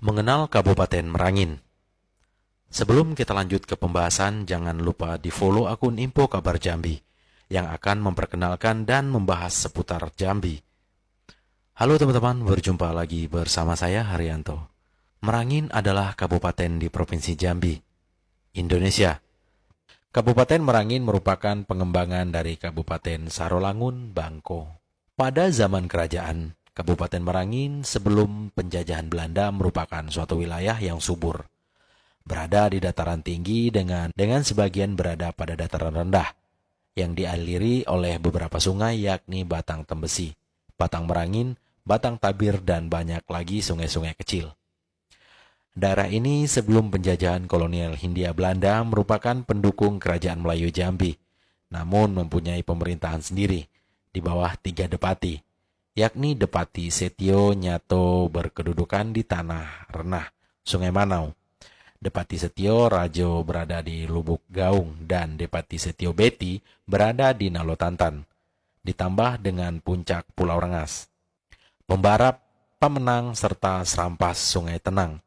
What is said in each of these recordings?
Mengenal Kabupaten Merangin. Sebelum kita lanjut ke pembahasan, jangan lupa di-follow akun Info Kabar Jambi yang akan memperkenalkan dan membahas seputar Jambi. Halo teman-teman, berjumpa lagi bersama saya Haryanto. Merangin adalah kabupaten di Provinsi Jambi, Indonesia. Kabupaten Merangin merupakan pengembangan dari Kabupaten Sarolangun, Bangko. Pada zaman kerajaan, Kabupaten Merangin sebelum penjajahan Belanda merupakan suatu wilayah yang subur. Berada di dataran tinggi dengan sebagian berada pada dataran rendah, yang dialiri oleh beberapa sungai yakni Batang Tembesi, Batang Merangin, Batang Tabir, dan banyak lagi sungai-sungai kecil. Daerah ini sebelum penjajahan kolonial Hindia Belanda merupakan pendukung Kerajaan Melayu Jambi, namun mempunyai pemerintahan sendiri di bawah 3 depati, yakni Depati Setio Nyato berkedudukan di Tanah Renah, Sungai Manau. Depati Setio Rajo berada di Lubuk Gaung dan Depati Setio Beti berada di Nalotantan, ditambah dengan puncak Pulau Rengas, Pembarap, Pemenang, serta Serampas Sungai Tenang.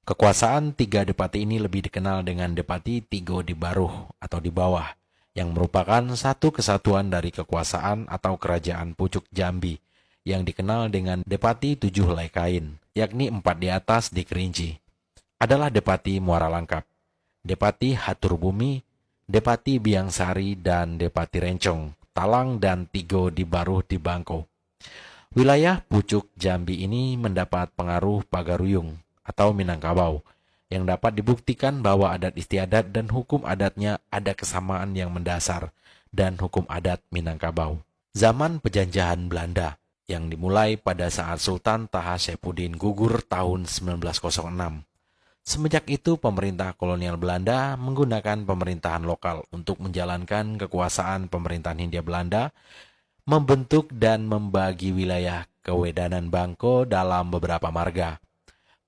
Kekuasaan 3 depati ini lebih dikenal dengan Depati Tigo di Baruh atau di bawah, yang merupakan satu kesatuan dari kekuasaan atau kerajaan Pucuk Jambi, yang dikenal dengan Depati 7 Helai Kain, yakni 4 di atas di Kerinci. Adalah Depati Muara Langkap, Depati Hatur Bumi, Depati Biangsari, dan Depati Rencong, Talang, dan Tigo di Baruh di Bangko. Wilayah Pucuk Jambi ini mendapat pengaruh Pagaruyung atau Minangkabau, yang dapat dibuktikan bahwa adat istiadat dan hukum adatnya ada kesamaan yang mendasar dan hukum adat Minangkabau. Zaman penjajahan Belanda yang dimulai pada saat Sultan Taha Saifuddin gugur tahun 1906. Semenjak itu pemerintah kolonial Belanda menggunakan pemerintahan lokal untuk menjalankan kekuasaan pemerintahan Hindia Belanda, membentuk dan membagi wilayah Kewedanan Bangko dalam beberapa marga.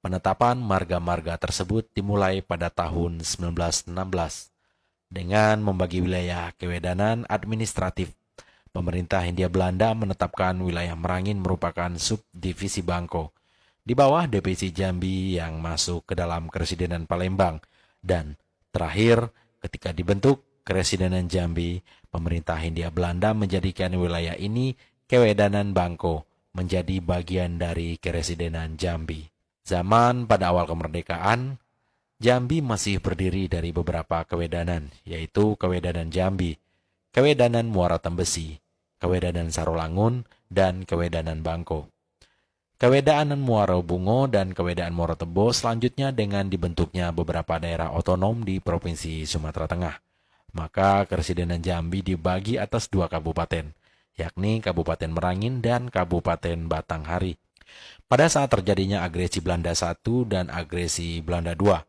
Penetapan marga-marga tersebut dimulai pada tahun 1916 dengan membagi wilayah kewedanan administratif. Pemerintah Hindia Belanda menetapkan wilayah Merangin merupakan subdivisi Bangko di bawah Divisi Jambi yang masuk ke dalam Keresidenan Palembang, dan terakhir ketika dibentuk Keresidenan Jambi, pemerintah Hindia Belanda menjadikan wilayah ini Kewedanan Bangko menjadi bagian dari Keresidenan Jambi. Zaman pada awal kemerdekaan, Jambi masih berdiri dari beberapa kewedanan, yaitu Kewedanan Jambi, Kewedanan Muara Tembesi, Kewedanan Sarolangun, dan Kewedanan Bangko. Kewedanan Muara Bungo dan Kewedaan Muara Tebo selanjutnya dengan dibentuknya beberapa daerah otonom di Provinsi Sumatera Tengah. Maka Keresidenan Jambi dibagi atas 2 kabupaten, yakni Kabupaten Merangin dan Kabupaten Batanghari. Pada saat terjadinya agresi Belanda I dan agresi Belanda II,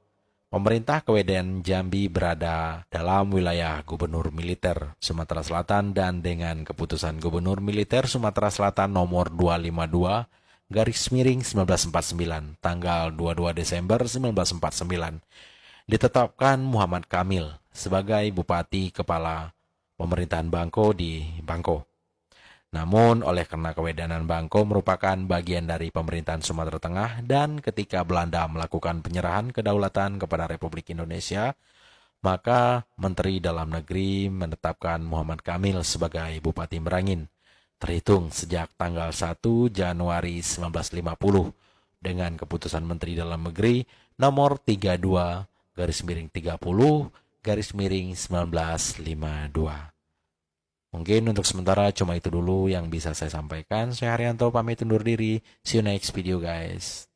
pemerintah Kewedanan Jambi berada dalam wilayah Gubernur Militer Sumatera Selatan, dan dengan keputusan Gubernur Militer Sumatera Selatan nomor 252/1949 tanggal 22 Desember 1949, ditetapkan Muhammad Kamil sebagai Bupati Kepala Pemerintahan Bangko di Bangko. Namun, oleh karena Kewedanan Bangko merupakan bagian dari pemerintahan Sumatera Tengah dan ketika Belanda melakukan penyerahan kedaulatan kepada Republik Indonesia, maka Menteri Dalam Negeri menetapkan Muhammad Kamil sebagai Bupati Merangin, terhitung sejak tanggal 1 Januari 1950 dengan keputusan Menteri Dalam Negeri nomor 32/30/1952. Mungkin untuk sementara cuma itu dulu yang bisa saya sampaikan. Saya Haryanto pamit undur diri. See you next video guys.